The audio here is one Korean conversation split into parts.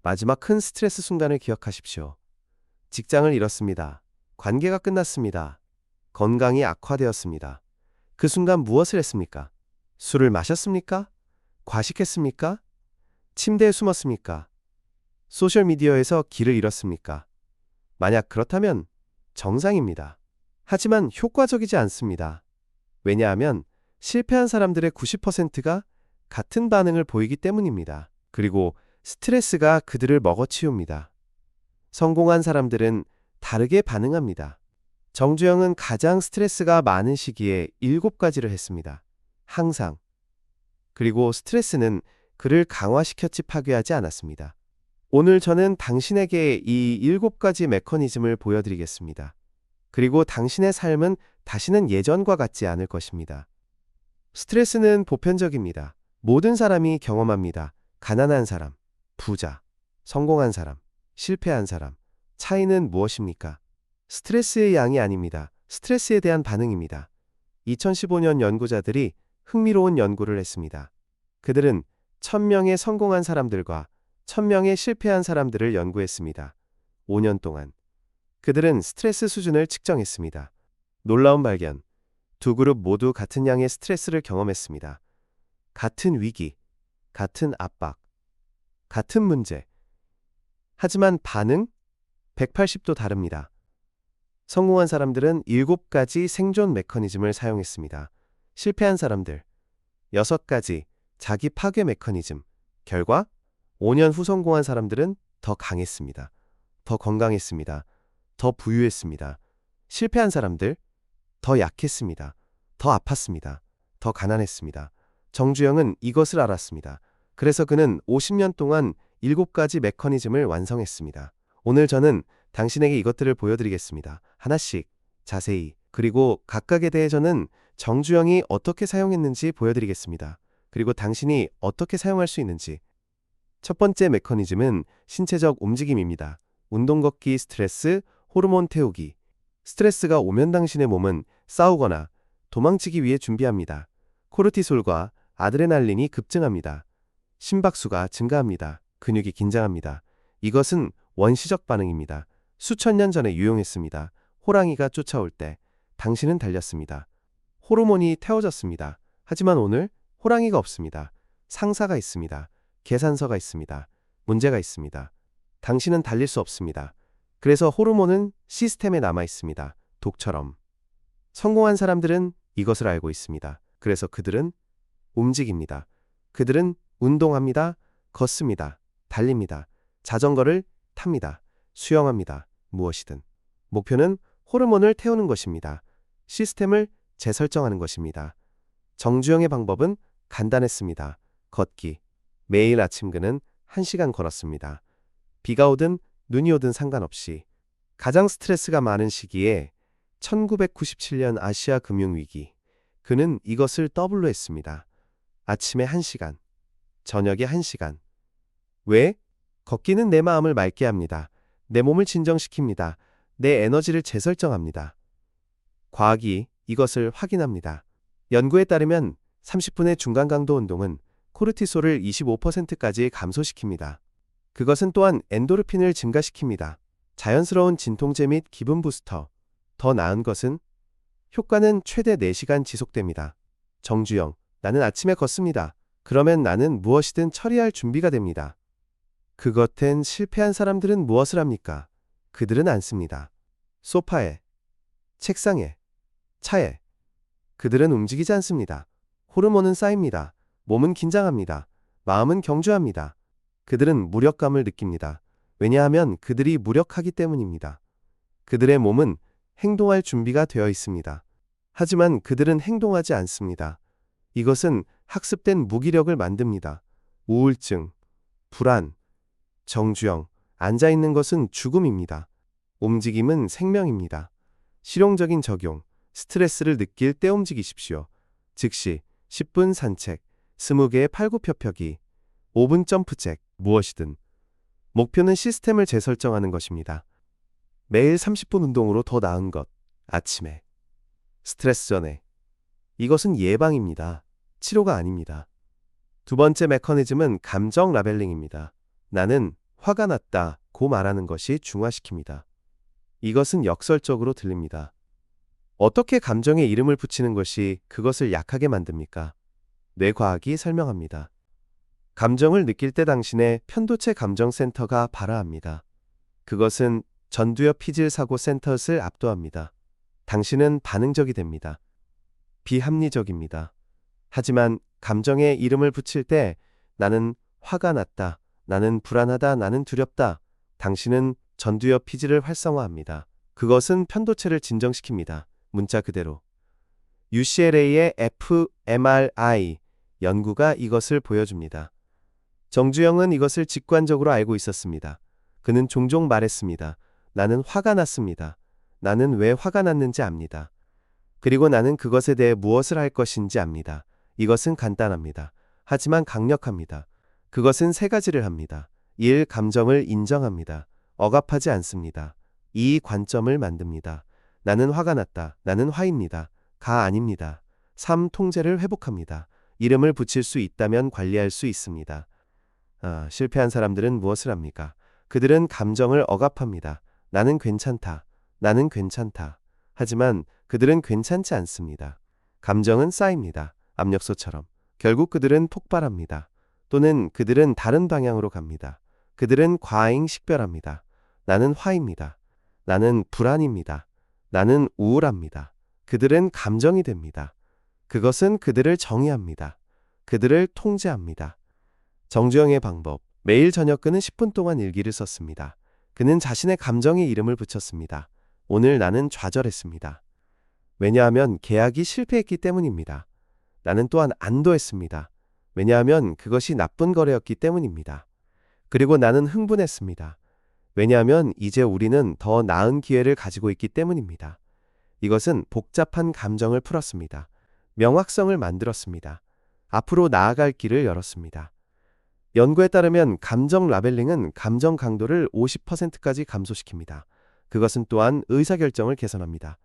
마지막 큰 스트레스 순간을 기억하십시오. 직장을 잃었습니다. 관계가 끝났습니다. 건강이 악화되었습니다. 그 순간 무엇을 했습니까? 술을 마셨습니까? 과식했습니까? 침대에 숨었습니까? 소셜미디어에서 길을 잃었습니까? 만약 그렇다면 정상입니다. 하지만 효과적이지 않습니다. 왜냐하면 실패한 사람들의 90%가 같은 반응을 보이기 때문입니다. 그리고 스트레스가 그들을 먹어치웁니다. 성공한 사람들은 다르게 반응합니다. 정주영은 가장 스트레스가 많은 시기에 7가지를 했습니다. 항상. 그리고 스트레스는 그를 강화시켰지 파괴하지 않았습니다. 오늘 저는 당신에게 이 7가지 메커니즘을 보여드리겠습니다. 그리고 당신의 삶은 다시는 예전과 같지 않을 것입니다. 스트레스는 보편적입니다. 모든 사람이 경험합니다. 가난한 사람, 부자, 성공한 사람, 실패한 사람. 차이는 무엇입니까? 스트레스의 양이 아닙니다. 스트레스에 대한 반응입니다. 2015년 연구자들이 흥미로운 연구를 했습니다. 그들은 1000명의 성공한 사람들과 1000명의 실패한 사람들을 연구했습니다. 5년 동안. 그들은 스트레스 수준을 측정했습니다. 놀라운 발견. 두 그룹 모두 같은 양의 스트레스를 경험했습니다. 같은 위기, 같은 압박, 같은 문제. 하지만 반응? 180도 다릅니다. 성공한 사람들은 7가지 생존 메커니즘을 사용했습니다. 실패한 사람들, 6가지 자기 파괴 메커니즘. 결과 5년 후 성공한 사람들은 더 강했습니다. 더 건강했습니다. 더 부유했습니다. 실패한 사람들, 더 약했습니다. 더 아팠습니다. 더 가난했습니다. 정주영은 이것을 알았습니다. 그래서 그는 50년 동안 7가지 메커니즘을 완성했습니다. 오늘 저는 당신에게 이것들을 보여드리겠습니다. 하나씩, 자세히. 그리고 각각에 대해 저는 정주영이 어떻게 사용했는지 보여드리겠습니다. 그리고 당신이 어떻게 사용할 수 있는지. 첫 번째 메커니즘은 신체적 움직임입니다. 운동 걷기 스트레스, 호르몬 태우기. 스트레스가 오면 당신의 몸은 싸우거나 도망치기 위해 준비합니다. 코르티솔과 아드레날린이 급증합니다. 심박수가 증가합니다. 근육이 긴장합니다. 이것은 원시적 반응입니다. 수천 년 전에 유용했습니다. 호랑이가 쫓아올 때 당신은 달렸습니다. 호르몬이 태워졌습니다. 하지만 오늘 호랑이가 없습니다. 상사가 있습니다. 계산서가 있습니다. 문제가 있습니다. 당신은 달릴 수 없습니다. 그래서 호르몬은 시스템에 남아 있습니다. 독처럼. 성공한 사람들은 이것을 알고 있습니다. 그래서 그들은 움직입니다. 그들은 운동합니다. 걷습니다. 달립니다. 자전거를 탑니다. 수영합니다. 무엇이든. 목표는 호르몬을 태우는 것입니다. 시스템을 재설정하는 것입니다. 정주영의 방법은 간단했습니다. 걷기. 매일 아침 그는 1시간 걸었습니다. 비가 오든 눈이 오든 상관없이. 가장 스트레스가 많은 시기에 1997년 아시아 금융위기. 그는 이것을 더블로 했습니다. 아침에 1시간, 저녁에 1시간. 왜? 걷기는 내 마음을 맑게 합니다. 내 몸을 진정시킵니다. 내 에너지를 재설정합니다. 과학이 이것을 확인합니다. 연구에 따르면 30분의 중간 강도 운동은 코르티솔을 25%까지 감소시킵니다. 그것은 또한 엔도르핀을 증가시킵니다. 자연스러운 진통제 및 기분 부스터. 더 나은 것은 효과는 최대 4시간 지속됩니다. 정주영, 나는 아침에 걷습니다. 그러면 나는 무엇이든 처리할 준비가 됩니다. 그것엔 실패한 사람들은 무엇을 합니까? 그들은 앉습니다. 소파에, 책상에, 차에. 그들은 움직이지 않습니다. 호르몬은 쌓입니다. 몸은 긴장합니다. 마음은 경주합니다. 그들은 무력감을 느낍니다. 왜냐하면 그들이 무력하기 때문입니다. 그들의 몸은 행동할 준비가 되어 있습니다. 하지만 그들은 행동하지 않습니다. 이것은 학습된 무기력을 만듭니다. 우울증, 불안. 정주영, 앉아있는 것은 죽음입니다. 움직임은 생명입니다. 실용적인 적용, 스트레스를 느낄 때 움직이십시오. 즉시 10분 산책, 20개의 팔굽혀펴기, 5분 점프잭, 무엇이든. 목표는 시스템을 재설정하는 것입니다. 매일 30분 운동으로 더 나은 것, 아침에. 스트레스 전에. 이것은 예방입니다. 치료가 아닙니다. 두 번째 메커니즘은 감정 라벨링입니다. 나는 화가 났다 고 말하는 것이 중화시킵니다. 이것은 역설적으로 들립니다. 어떻게 감정에 이름을 붙이는 것이 그것을 약하게 만듭니까? 뇌과학이 설명합니다. 감정을 느낄 때 당신의 편도체 감정센터가 발화합니다. 그것은 전두엽 피질 사고 센터를 압도합니다. 당신은 반응적이 됩니다. 비합리적입니다. 하지만 감정에 이름을 붙일 때 나는 화가 났다, 나는 불안하다, 나는 두렵다. 당신은 전두엽 피질을 활성화합니다. 그것은 편도체를 진정시킵니다. 문자 그대로. UCLA의 fMRI 연구가 이것을 보여줍니다. 정주영은 이것을 직관적으로 알고 있었습니다. 그는 종종 말했습니다. 나는 화가 났습니다. 나는 왜 화가 났는지 압니다. 그리고 나는 그것에 대해 무엇을 할 것인지 압니다. 이것은 간단합니다. 하지만 강력합니다. 그것은 세 가지를 합니다. 1. 감정을 인정합니다. 억압하지 않습니다. 2. 관점을 만듭니다. 나는 화가 났다. 나는 화입니다. 가 아닙니다. 3. 통제를 회복합니다. 이름을 붙일 수 있다면 관리할 수 있습니다. 실패한 사람들은 무엇을 합니까? 그들은 감정을 억압합니다. 나는 괜찮다. 나는 괜찮다. 하지만 그들은 괜찮지 않습니다. 감정은 쌓입니다. 압력소처럼. 결국 그들은 폭발합니다. 또는 그들은 다른 방향으로 갑니다. 그들은 과잉식별합니다. 나는 화입니다. 나는 불안입니다. 나는 우울합니다. 그들은 감정이 됩니다. 그것은 그들을 정의합니다. 그들을 통제합니다. 정주영의 방법. 매일 저녁 그는 10분 동안 일기를 썼습니다. 그는 자신의 감정에 이름을 붙였습니다. 오늘 나는 좌절했습니다. 왜냐하면 계약이 실패했기 때문입니다. 나는 또한 안도했습니다. 왜냐하면 그것이 나쁜 거래였기 때문입니다. 그리고 나는 흥분했습니다. 왜냐하면 이제 우리는 더 나은 기회를 가지고 있기 때문입니다. 이것은 복잡한 감정을 풀었습니다. 명확성을 만들었습니다. 앞으로 나아갈 길을 열었습니다. 연구에 따르면 감정 라벨링은 감정 강도를 50%까지 감소시킵니다. 그것은 또한 의사결정을 개선합니다.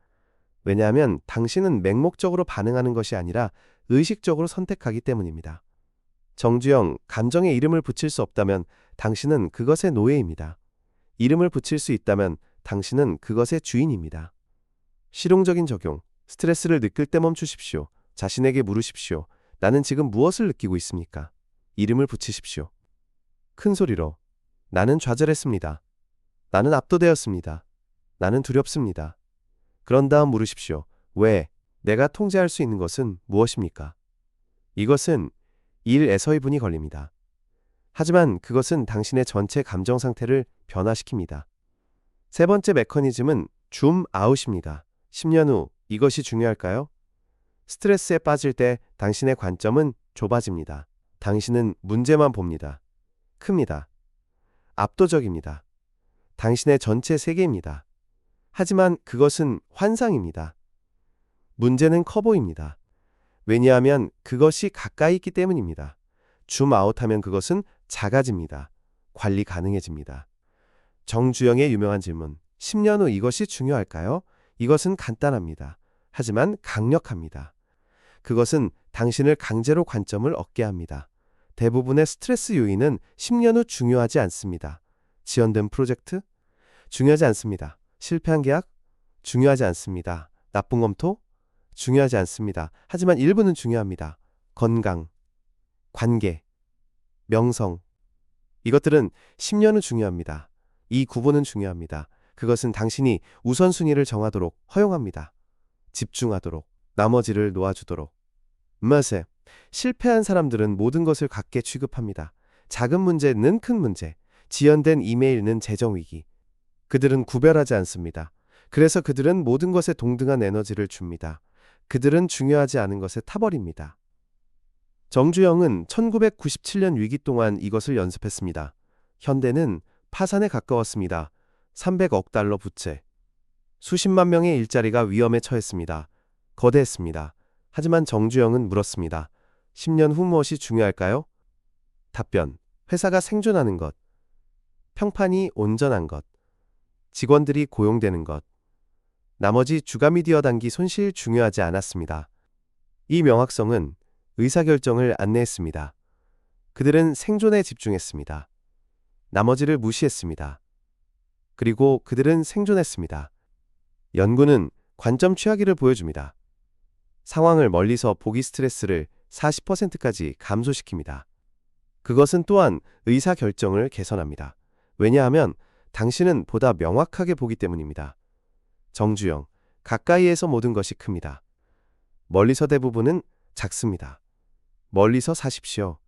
왜냐하면 당신은 맹목적으로 반응하는 것이 아니라 의식적으로 선택하기 때문입니다. 정주영, 감정에 이름을 붙일 수 없다면 당신은 그것의 노예입니다. 이름을 붙일 수 있다면 당신은 그것의 주인입니다. 실용적인 적용. 스트레스를 느낄 때 멈추십시오. 자신에게 물으십시오. 나는 지금 무엇을 느끼고 있습니까? 이름을 붙이십시오. 큰 소리로. 나는 좌절했습니다. 나는 압도되었습니다. 나는 두렵습니다. 그런 다음 물으십시오. 왜? 내가 통제할 수 있는 것은 무엇입니까? 이것은 1에서 2분이 걸립니다. 하지만 그것은 당신의 전체 감정 상태를 변화시킵니다. 세 번째 메커니즘은 줌 아웃입니다. 10년 후 이것이 중요할까요? 스트레스에 빠질 때 당신의 관점은 좁아집니다. 당신은 문제만 봅니다. 큽니다. 압도적입니다. 당신의 전체 세계입니다. 하지만 그것은 환상입니다. 문제는 커 보입니다. 왜냐하면 그것이 가까이 있기 때문입니다. 줌아웃하면 그것은 작아집니다. 관리 가능해집니다. 정주영의 유명한 질문. 10년 후 이것이 중요할까요? 이것은 간단합니다. 하지만 강력합니다. 그것은 당신을 강제로 관점을 얻게 합니다. 대부분의 스트레스 요인은 10년 후 중요하지 않습니다. 지연된 프로젝트? 중요하지 않습니다. 실패한 계약? 중요하지 않습니다. 나쁜 검토? 중요하지 않습니다. 하지만 일부는 중요합니다. 건강, 관계, 명성. 이것들은 10년 후 중요합니다. 이 구분은 중요합니다. 그것은 당신이 우선순위를 정하도록 허용합니다. 집중하도록, 나머지를 놓아주도록. 맛에 실패한 사람들은 모든 것을 같게 취급합니다. 작은 문제는 큰 문제, 지연된 이메일은 재정 위기. 그들은 구별하지 않습니다. 그래서 그들은 모든 것에 동등한 에너지를 줍니다. 그들은 중요하지 않은 것에 타버립니다. 정주영은 1997년 위기 동안 이것을 연습했습니다. 현대는 파산에 가까웠습니다. 300억 달러 부채. 수십만 명의 일자리가 위험에 처했습니다. 거대했습니다. 하지만 정주영은 물었습니다. 10년 후 무엇이 중요할까요? 답변. 회사가 생존하는 것. 평판이 온전한 것. 직원들이 고용되는 것. 나머지 주가미디어 단기 손실 중요하지 않았습니다. 이 명확성은 의사결정을 안내했습니다. 그들은 생존에 집중했습니다. 나머지를 무시했습니다. 그리고 그들은 생존했습니다. 연구는 관점 취하기를 보여줍니다. 상황을 멀리서 보기 스트레스를 40%까지 감소시킵니다. 그것은 또한 의사결정을 개선합니다. 왜냐하면 당신은 보다 명확하게 보기 때문입니다. 정주영, 가까이에서 모든 것이 큽니다. 멀리서 대부분은 작습니다. 멀리서 사십시오.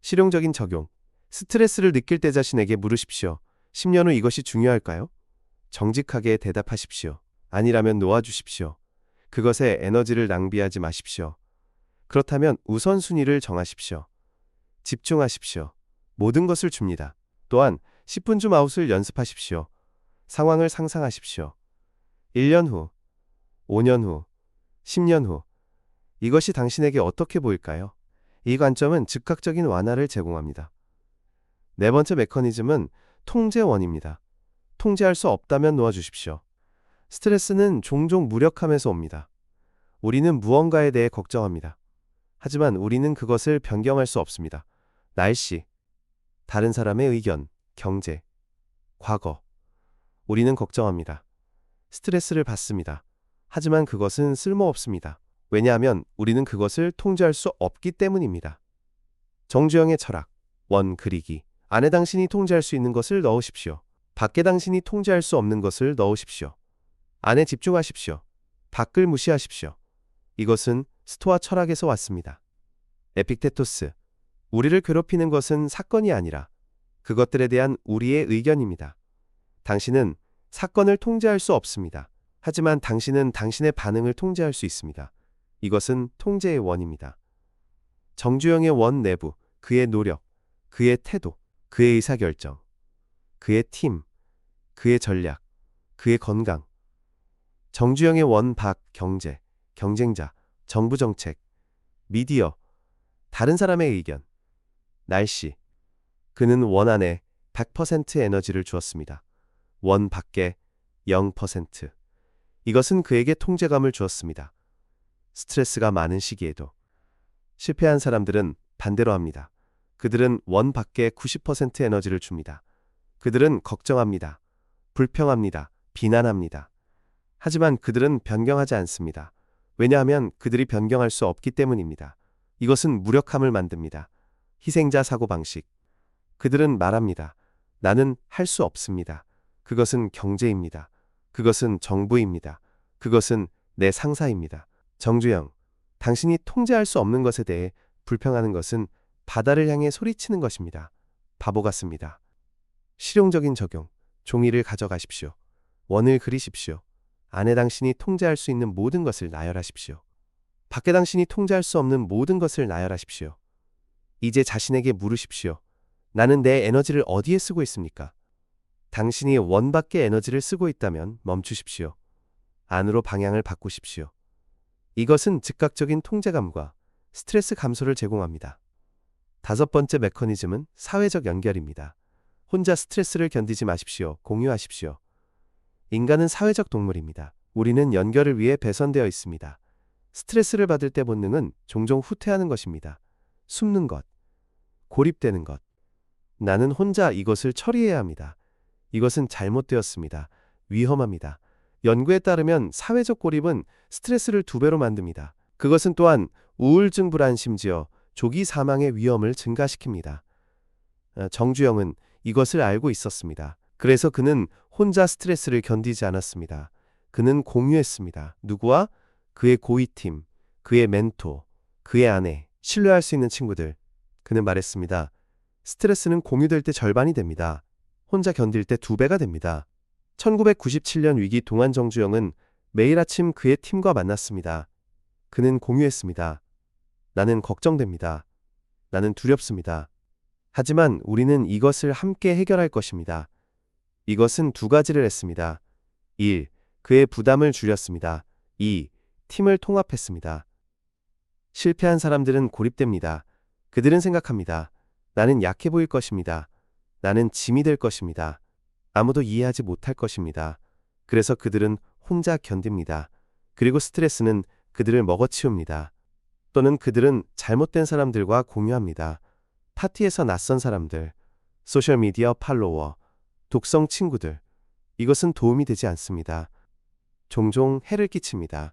실용적인 적용. 스트레스를 느낄 때 자신에게 물으십시오. 10년 후 이것이 중요할까요? 정직하게 대답하십시오. 아니라면 놓아주십시오. 그것에 에너지를 낭비하지 마십시오. 그렇다면 우선순위를 정하십시오. 집중하십시오. 모든 것을 줍니다. 또한 10분 줌 아웃을 연습하십시오. 상황을 상상하십시오. 1년 후, 5년 후, 10년 후. 이것이 당신에게 어떻게 보일까요? 이 관점은 즉각적인 완화를 제공합니다. 네 번째 메커니즘은 통제원입니다. 통제할 수 없다면 놓아주십시오. 스트레스는 종종 무력함에서 옵니다. 우리는 무언가에 대해 걱정합니다. 하지만 우리는 그것을 변경할 수 없습니다. 날씨, 다른 사람의 의견, 경제, 과거. 우리는 걱정합니다. 스트레스를 받습니다. 하지만 그것은 쓸모없습니다. 왜냐하면 우리는 그것을 통제할 수 없기 때문입니다. 정주영의 철학, 원 그리기. 안에 당신이 통제할 수 있는 것을 넣으십시오. 밖에 당신이 통제할 수 없는 것을 넣으십시오. 안에 집중하십시오. 밖을 무시하십시오. 이것은 스토아 철학에서 왔습니다. 에픽테토스. 우리를 괴롭히는 것은 사건이 아니라 그것들에 대한 우리의 의견입니다. 당신은 사건을 통제할 수 없습니다. 하지만 당신은 당신의 반응을 통제할 수 있습니다. 이것은 통제의 원입니다. 정주영의 원 내부, 그의 노력, 그의 태도, 그의 의사결정, 그의 팀, 그의 전략, 그의 건강. 정주영의 원 밖, 경제, 경쟁자, 정부 정책, 미디어, 다른 사람의 의견, 날씨. 그는 원 안에 100% 에너지를 주었습니다. 원 밖에 0%. 이것은 그에게 통제감을 주었습니다. 스트레스가 많은 시기에도. 실패한 사람들은 반대로 합니다. 그들은 원 밖에 90% 에너지를 줍니다. 그들은 걱정합니다. 불평합니다. 비난합니다. 하지만 그들은 변경하지 않습니다. 왜냐하면 그들이 변경할 수 없기 때문입니다. 이것은 무력함을 만듭니다. 희생자 사고방식. 그들은 말합니다. 나는 할 수 없습니다. 그것은 경제입니다. 그것은 정부입니다. 그것은 내 상사입니다. 정주영, 당신이 통제할 수 없는 것에 대해 불평하는 것은 바다를 향해 소리치는 것입니다. 바보 같습니다. 실용적인 적용. 종이를 가져가십시오. 원을 그리십시오. 안에 당신이 통제할 수 있는 모든 것을 나열하십시오. 밖에 당신이 통제할 수 없는 모든 것을 나열하십시오. 이제 자신에게 물으십시오. 나는 내 에너지를 어디에 쓰고 있습니까? 당신이 원 밖의 에너지를 쓰고 있다면 멈추십시오. 안으로 방향을 바꾸십시오. 이것은 즉각적인 통제감과 스트레스 감소를 제공합니다. 다섯 번째 메커니즘은 사회적 연결입니다. 혼자 스트레스를 견디지 마십시오. 공유하십시오. 인간은 사회적 동물입니다. 우리는 연결을 위해 배선되어 있습니다. 스트레스를 받을 때 본능은 종종 후퇴하는 것입니다. 숨는 것, 고립되는 것. 나는 혼자 이것을 처리해야 합니다. 이것은 잘못되었습니다. 위험합니다. 연구에 따르면 사회적 고립은 스트레스를 2배로 만듭니다. 그것은 또한 우울증 불안 심지어 조기 사망의 위험을 증가시킵니다. 정주영은 이것을 알고 있었습니다. 그래서 그는 혼자 스트레스를 견디지 않았습니다. 그는 공유했습니다. 누구와? 그의 고위팀, 그의 멘토, 그의 아내, 신뢰할 수 있는 친구들. 그는 말했습니다. 스트레스는 공유될 때 절반이 됩니다. 혼자 견딜 때 2배가 됩니다. 1997년 위기 동안 정주영은 매일 아침 그의 팀과 만났습니다. 그는 공유했습니다. 나는 걱정됩니다. 나는 두렵습니다. 하지만 우리는 이것을 함께 해결할 것입니다. 이것은 2가지를 했습니다. 1. 그의 부담을 줄였습니다. 2. 팀을 통합했습니다. 실패한 사람들은 고립됩니다. 그들은 생각합니다. 나는 약해 보일 것입니다. 나는 짐이 될 것입니다. 아무도 이해하지 못할 것입니다. 그래서 그들은 혼자 견딥니다. 그리고 스트레스는 그들을 먹어치웁니다. 또는 그들은 잘못된 사람들과 공유합니다. 파티에서 낯선 사람들, 소셜미디어 팔로워, 독성 친구들. 이것은 도움이 되지 않습니다. 종종 해를 끼칩니다.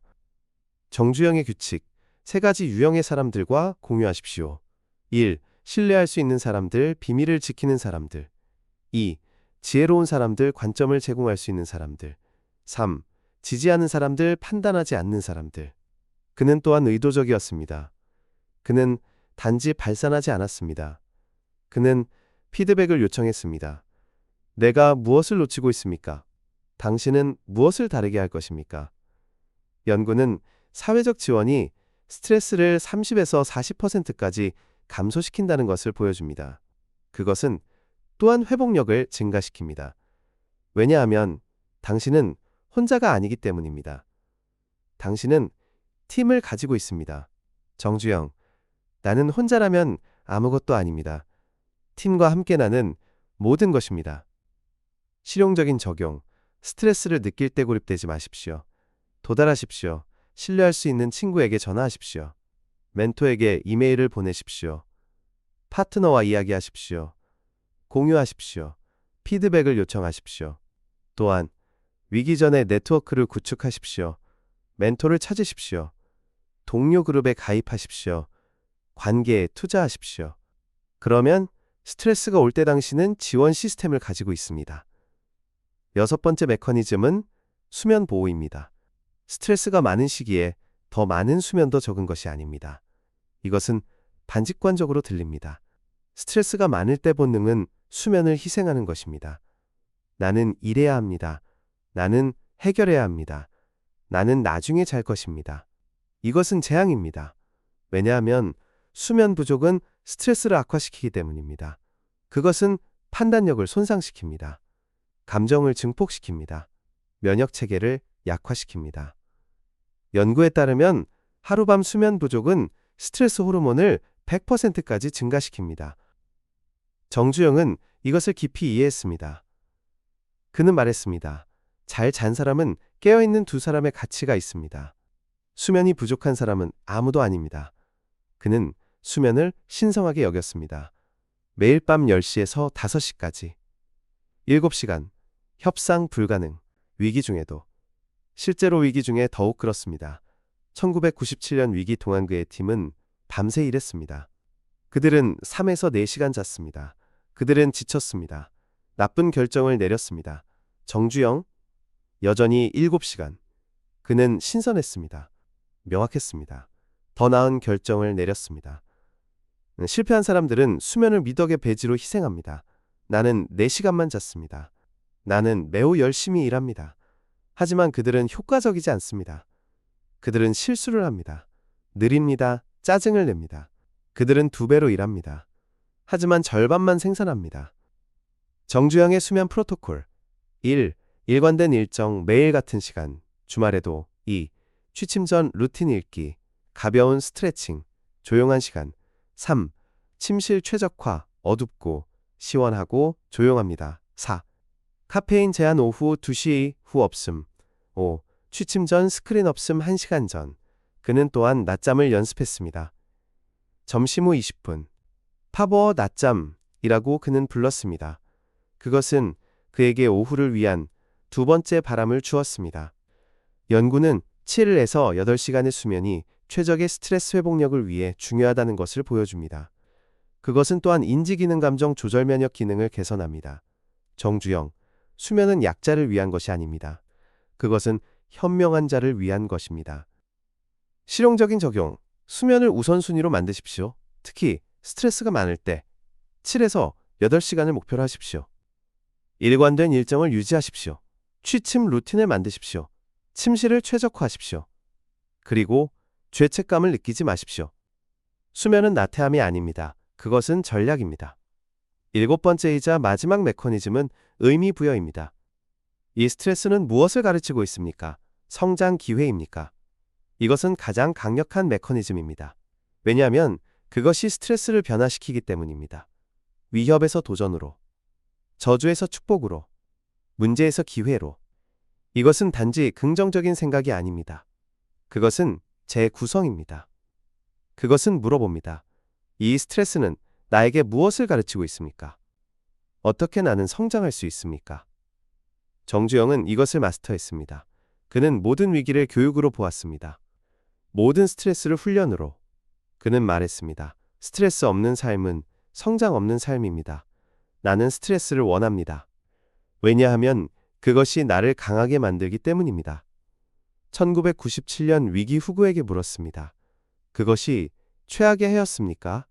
정주영의 규칙. 3가지 유형의 사람들과 공유하십시오. 1. 신뢰할 수 있는 사람들, 비밀을 지키는 사람들. 2. 지혜로운 사람들, 관점을 제공할 수 있는 사람들. 3. 지지하는 사람들, 판단하지 않는 사람들. 그는 또한 의도적이었습니다. 그는 단지 발산하지 않았습니다. 그는 피드백을 요청했습니다. 내가 무엇을 놓치고 있습니까? 당신은 무엇을 다르게 할 것입니까? 연구는 사회적 지원이 스트레스를 30에서 40%까지 감소시킨다는 것을 보여줍니다. 그것은 또한 회복력을 증가시킵니다. 왜냐하면 당신은 혼자가 아니기 때문입니다. 당신은 팀을 가지고 있습니다. 정주영, 나는 혼자라면 아무것도 아닙니다. 팀과 함께 나는 모든 것입니다. 실용적인 적용. 스트레스를 느낄 때 고립되지 마십시오. 도달하십시오. 신뢰할 수 있는 친구에게 전화하십시오. 멘토에게 이메일을 보내십시오. 파트너와 이야기하십시오. 공유하십시오. 피드백을 요청하십시오. 또한 위기 전에 네트워크를 구축하십시오. 멘토를 찾으십시오. 동료 그룹에 가입하십시오. 관계에 투자하십시오. 그러면 스트레스가 올 때 당신은 지원 시스템을 가지고 있습니다. 6번째 메커니즘은 수면 보호입니다. 스트레스가 많은 시기에 더 많은 수면도 적은 것이 아닙니다. 이것은 반직관적으로 들립니다. 스트레스가 많을 때 본능은 수면을 희생하는 것입니다. 나는 일해야 합니다. 나는 해결해야 합니다. 나는 나중에 잘 것입니다. 이것은 재앙입니다. 왜냐하면 수면 부족은 스트레스를 악화시키기 때문입니다. 그것은 판단력을 손상시킵니다. 감정을 증폭시킵니다. 면역 체계를 약화시킵니다. 연구에 따르면 하룻밤 수면 부족은 스트레스 호르몬을 100%까지 증가시킵니다. 정주영은 이것을 깊이 이해했습니다. 그는 말했습니다. 잘 잔 사람은 깨어있는 2사람의 가치가 있습니다. 수면이 부족한 사람은 아무도 아닙니다. 그는 수면을 신성하게 여겼습니다. 매일 밤 10시에서 5시까지. 7시간. 협상 불가능. 위기 중에도. 실제로 위기 중에 더욱 그렇습니다. 1997년 위기 동안 그의 팀은 밤새 일했습니다. 그들은 3에서 4시간 잤습니다. 그들은 지쳤습니다. 나쁜 결정을 내렸습니다. 정주영, 여전히 7시간. 그는 신선했습니다. 명확했습니다. 더 나은 결정을 내렸습니다. 실패한 사람들은 수면을 미덕의 배지로 희생합니다. 나는 4시간만 잤습니다. 나는 매우 열심히 일합니다. 하지만 그들은 효과적이지 않습니다. 그들은 실수를 합니다. 느립니다. 짜증을 냅니다. 그들은 2배로 일합니다. 하지만 절반만 생산합니다. 정주영의 수면 프로토콜. 1. 일관된 일정, 매일 같은 시간, 주말에도. 2. 취침 전 루틴 읽기, 가벼운 스트레칭, 조용한 시간. 3. 침실 최적화, 어둡고 시원하고 조용합니다. 4. 카페인 제한 오후 2시 후 없음. 5. 취침 전 스크린 없음 1시간 전. 그는 또한 낮잠을 연습했습니다. 점심 후 20분. 파워 낮잠이라고 그는 불렀습니다. 그것은 그에게 오후를 위한 2번째 바람을 주었습니다. 연구는 7에서 8시간의 수면이 최적의 스트레스 회복력을 위해 중요하다는 것을 보여줍니다. 그것은 또한 인지기능 감정 조절 면역 기능을 개선합니다. 정주영, 수면은 약자를 위한 것이 아닙니다. 그것은 현명한 자를 위한 것입니다. 실용적인 적용, 수면을 우선순위로 만드십시오. 특히 스트레스가 많을 때 7에서 8시간을 목표로 하십시오. 일관된 일정을 유지하십시오. 취침 루틴을 만드십시오. 침실을 최적화하십시오. 그리고 죄책감을 느끼지 마십시오. 수면은 나태함이 아닙니다. 그것은 전략입니다. 7번째이자 마지막 메커니즘은 의미 부여입니다. 이 스트레스는 무엇을 가르치고 있습니까? 성장 기회입니까? 이것은 가장 강력한 메커니즘입니다. 왜냐하면 그것이 스트레스를 변화시키기 때문입니다. 위협에서 도전으로, 저주에서 축복으로, 문제에서 기회로. 이것은 단지 긍정적인 생각이 아닙니다. 그것은 재구성입니다. 그것은 물어봅니다. 이 스트레스는 나에게 무엇을 가르치고 있습니까? 어떻게 나는 성장할 수 있습니까? 정주영은 이것을 마스터했습니다. 그는 모든 위기를 교육으로 보았습니다. 모든 스트레스를 훈련으로. 그는 말했습니다. 스트레스 없는 삶은 성장 없는 삶입니다. 나는 스트레스를 원합니다. 왜냐하면 그것이 나를 강하게 만들기 때문입니다. 1997년 위기 후구에게 물었습니다. 그것이 최악의 해였습니까?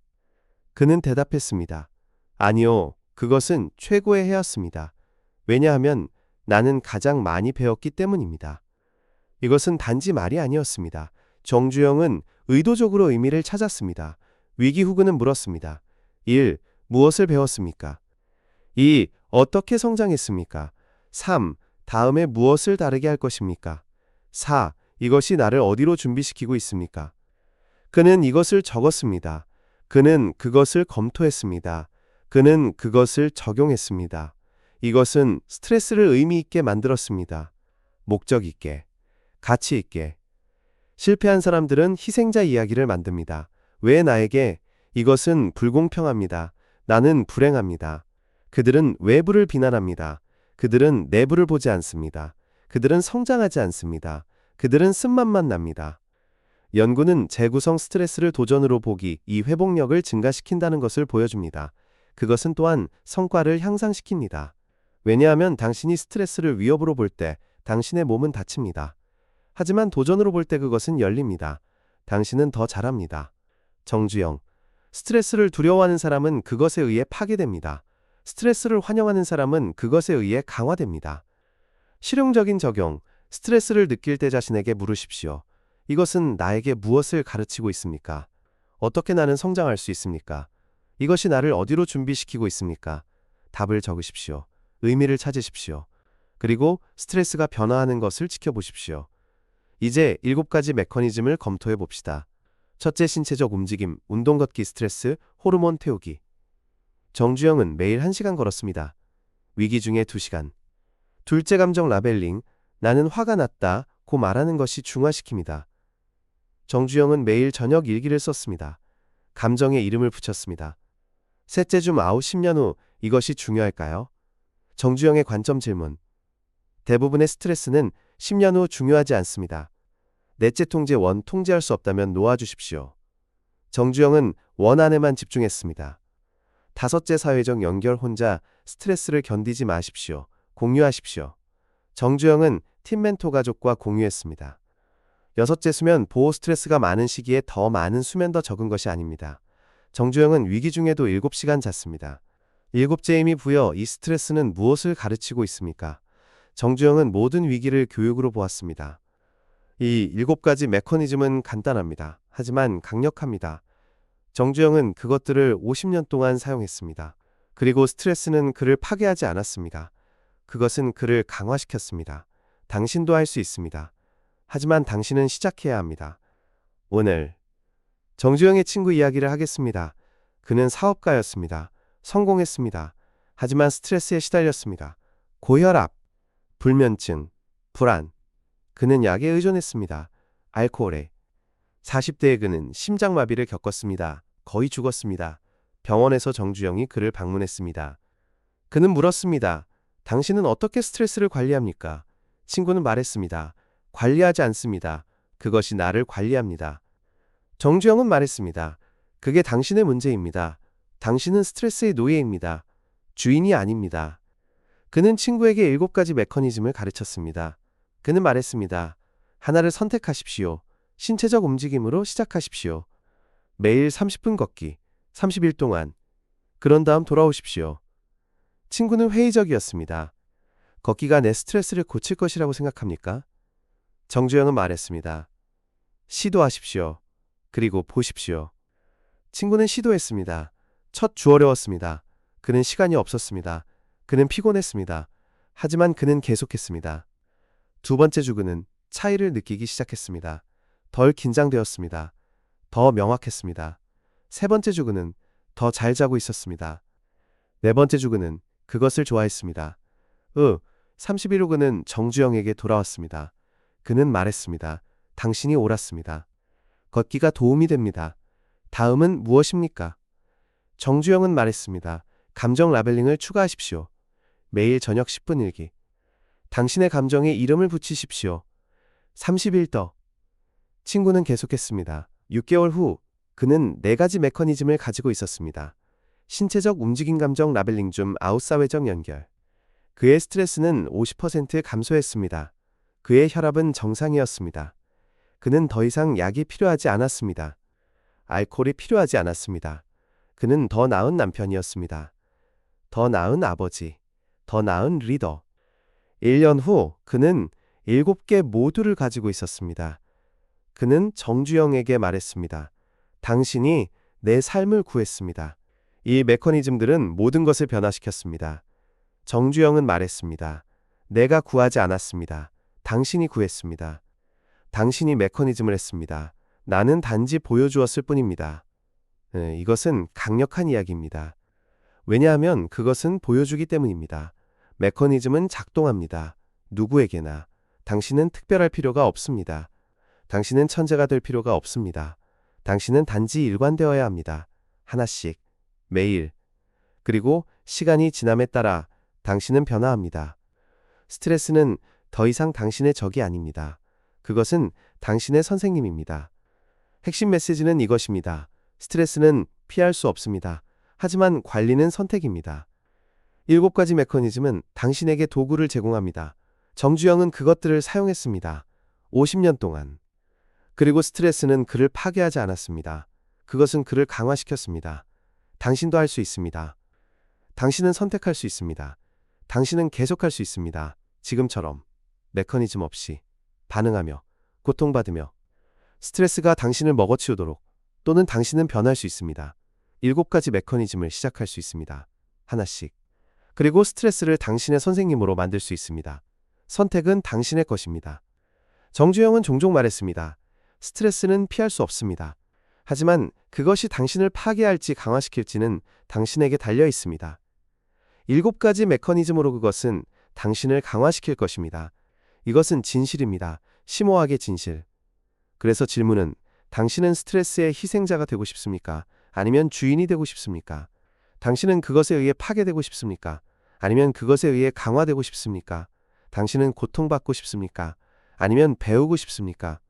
그는 대답했습니다. 아니요, 그것은 최고의 해였습니다. 왜냐하면 나는 가장 많이 배웠기 때문입니다. 이것은 단지 말이 아니었습니다. 정주영은 의도적으로 의미를 찾았습니다. 위기 후구는 물었습니다. 1. 무엇을 배웠습니까? 2. 어떻게 성장했습니까? 3. 다음에 무엇을 다르게 할 것입니까? 4. 이것이 나를 어디로 준비시키고 있습니까? 그는 이것을 적었습니다. 그는 그것을 검토했습니다. 그는 그것을 적용했습니다. 이것은 스트레스를 의미 있게 만들었습니다. 목적 있게, 가치 있게. 실패한 사람들은 희생자 이야기를 만듭니다. 왜 나에게? 이것은 불공평합니다. 나는 불행합니다. 그들은 외부를 비난합니다. 그들은 내부를 보지 않습니다. 그들은 성장하지 않습니다. 그들은 쓴맛만 납니다. 연구는 재구성 스트레스를 도전으로 보기, 이 회복력을 증가시킨다는 것을 보여줍니다. 그것은 또한 성과를 향상시킵니다. 왜냐하면 당신이 스트레스를 위협으로 볼 때 당신의 몸은 다칩니다. 하지만 도전으로 볼 때 그것은 열립니다. 당신은 더 잘합니다. 정주영. 스트레스를 두려워하는 사람은 그것에 의해 파괴됩니다. 스트레스를 환영하는 사람은 그것에 의해 강화됩니다. 실용적인 적용. 스트레스를 느낄 때 자신에게 물으십시오. 이것은 나에게 무엇을 가르치고 있습니까? 어떻게 나는 성장할 수 있습니까? 이것이 나를 어디로 준비시키고 있습니까? 답을 적으십시오. 의미를 찾으십시오. 그리고 스트레스가 변화하는 것을 지켜보십시오. 이제 7가지 메커니즘을 검토해 봅시다. 첫째, 신체적 움직임, 운동 걷기 스트레스, 호르몬 태우기. 정주영은 매일 1시간 걸었습니다. 위기 중에 2시간. 둘째, 감정 라벨링, 나는 화가 났다 고 말하는 것이 중화시킵니다. 정주영은 매일 저녁 일기를 썼습니다. 감정에 이름을 붙였습니다. 셋째, 줌 아웃 10년 후 이것이 중요할까요? 정주영의 관점 질문. 대부분의 스트레스는 10년 후 중요하지 않습니다. 넷째, 통제 원, 통제할 수 없다면 놓아주십시오. 정주영은 원 안에만 집중했습니다. 다섯째, 사회적 연결, 혼자 스트레스를 견디지 마십시오. 공유하십시오. 정주영은 팀 멘토 가족과 공유했습니다. 여섯째, 수면 보호. 스트레스가 많은 시기에 더 많은 수면, 더 적은 것이 아닙니다. 정주영은 위기 중에도 7시간 잤습니다. 일곱째, 의미 부여. 이 스트레스는 무엇을 가르치고 있습니까? 정주영은 모든 위기를 교육으로 보았습니다. 이 7가지 메커니즘은 간단합니다. 하지만 강력합니다. 정주영은 그것들을 50년 동안 사용했습니다. 그리고 스트레스는 그를 파괴하지 않았습니다. 그것은 그를 강화시켰습니다. 당신도 할 수 있습니다. 하지만 당신은 시작해야 합니다. 오늘 정주영의 친구 이야기를 하겠습니다. 그는 사업가였습니다. 성공했습니다. 하지만 스트레스에 시달렸습니다. 고혈압, 불면증, 불안. 그는 약에 의존했습니다. 알코올에. 40대에 그는 심장마비를 겪었습니다. 거의 죽었습니다. 병원에서 정주영이 그를 방문했습니다. 그는 물었습니다. 당신은 어떻게 스트레스를 관리합니까? 친구는 말했습니다. 관리하지 않습니다. 그것이 나를 관리합니다. 정주영은 말했습니다. 그게 당신의 문제입니다. 당신은 스트레스의 노예입니다. 주인이 아닙니다. 그는 친구에게 7가지 메커니즘을 가르쳤습니다. 그는 말했습니다. 하나를 선택하십시오. 신체적 움직임으로 시작하십시오. 매일 30분 걷기, 30일 동안. 그런 다음 돌아오십시오. 친구는 회의적이었습니다. 걷기가 내 스트레스를 고칠 것이라고 생각합니까? 정주영은 말했습니다. 시도하십시오. 그리고 보십시오. 친구는 시도했습니다. 첫 주 어려웠습니다. 그는 시간이 없었습니다. 그는 피곤했습니다. 하지만 그는 계속했습니다. 두 번째 주 그는 차이를 느끼기 시작했습니다. 덜 긴장되었습니다. 더 명확했습니다. 세 번째 주 그는 더 잘 자고 있었습니다. 네 번째 주 그는 그것을 좋아했습니다. 30일 후 그는 정주영에게 돌아왔습니다. 그는 말했습니다. 당신이 옳았습니다. 걷기가 도움이 됩니다. 다음은 무엇입니까? 정주영은 말했습니다. 감정 라벨링을 추가하십시오. 매일 저녁 10분 일기. 당신의 감정에 이름을 붙이십시오. 30일 더. 친구는 계속했습니다. 6개월 후 그는 4가지 메커니즘을 가지고 있었습니다. 신체적 움직임 감정 라벨링 중 아웃사회적 연결. 그의 스트레스는 50% 감소했습니다. 그의 혈압은 정상이었습니다. 그는 더 이상 약이 필요하지 않았습니다. 알코올이 필요하지 않았습니다. 그는 더 나은 남편이었습니다. 더 나은 아버지, 더 나은 리더. 1년 후 그는 7개 모두를 가지고 있었습니다. 그는 정주영에게 말했습니다. 당신이 내 삶을 구했습니다. 이 메커니즘들은 모든 것을 변화시켰습니다. 정주영은 말했습니다. 내가 구하지 않았습니다. 당신이 구했습니다. 당신이 메커니즘을 했습니다. 나는 단지 보여주었을 뿐입니다. 이것은 강력한 이야기입니다. 왜냐하면 그것은 보여주기 때문입니다. 메커니즘은 작동합니다. 누구에게나. 당신은 특별할 필요가 없습니다. 당신은 천재가 될 필요가 없습니다. 당신은 단지 일관되어야 합니다. 하나씩, 매일. 그리고 시간이 지남에 따라 당신은 변화합니다. 스트레스는 더 이상 당신의 적이 아닙니다. 그것은 당신의 선생님입니다. 핵심 메시지는 이것입니다. 스트레스는 피할 수 없습니다. 하지만 관리는 선택입니다. 7가지 메커니즘은 당신에게 도구를 제공합니다. 정주영은 그것들을 사용했습니다. 50년 동안. 그리고 스트레스는 그를 파괴하지 않았습니다. 그것은 그를 강화시켰습니다. 당신도 할 수 있습니다. 당신은 선택할 수 있습니다. 당신은 계속할 수 있습니다. 지금처럼 메커니즘 없이 반응하며 고통받으며 스트레스가 당신을 먹어치우도록 또는 당신은 변할 수 있습니다. 7가지 메커니즘을 시작할 수 있습니다. 하나씩. 그리고 스트레스를 당신의 선생님으로 만들 수 있습니다. 선택은 당신의 것입니다. 정주영은 종종 말했습니다. 스트레스는 피할 수 없습니다. 하지만 그것이 당신을 파괴할지 강화시킬지는 당신에게 달려 있습니다. 7가지 메커니즘으로 그것은 당신을 강화시킬 것입니다. 이것은 진실입니다. 심오하게 진실. 그래서 질문은 당신은 스트레스의 희생자가 되고 싶습니까? 아니면 주인이 되고 싶습니까? 당신은 그것에 의해 파괴되고 싶습니까? 아니면 그것에 의해 강화되고 싶습니까? 당신은 고통받고 싶습니까? 아니면 배우고 싶습니까?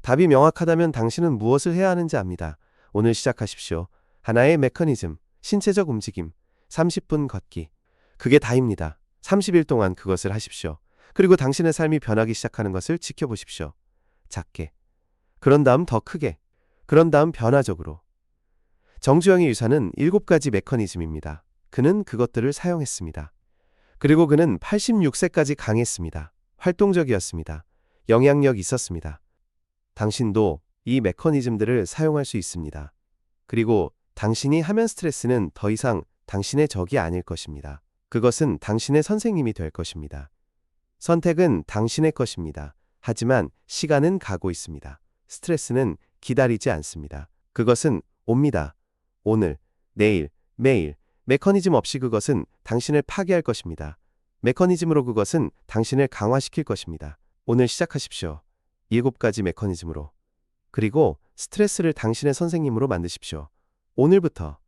답이 명확하다면 당신은 무엇을 해야 하는지 압니다. 오늘 시작하십시오. 하나의 메커니즘, 신체적 움직임, 30분 걷기. 그게 다입니다. 30일 동안 그것을 하십시오. 그리고 당신의 삶이 변하기 시작하는 것을 지켜보십시오. 작게. 그런 다음 더 크게. 그런 다음 변화적으로. 정주영의 유산은 7가지 메커니즘입니다. 그는 그것들을 사용했습니다. 그리고 그는 86세까지 강했습니다. 활동적이었습니다. 영향력 있었습니다. 당신도 이 메커니즘들을 사용할 수 있습니다. 그리고 당신이 하면 스트레스는 더 이상 당신의 적이 아닐 것입니다. 그것은 당신의 선생님이 될 것입니다. 선택은 당신의 것입니다. 하지만 시간은 가고 있습니다. 스트레스는 기다리지 않습니다. 그것은 옵니다. 오늘, 내일, 매일. 메커니즘 없이 그것은 당신을 파괴할 것입니다. 메커니즘으로 그것은 당신을 강화시킬 것입니다. 오늘 시작하십시오. 7가지 메커니즘으로. 그리고 스트레스를 당신의 선생님으로 만드십시오. 오늘부터.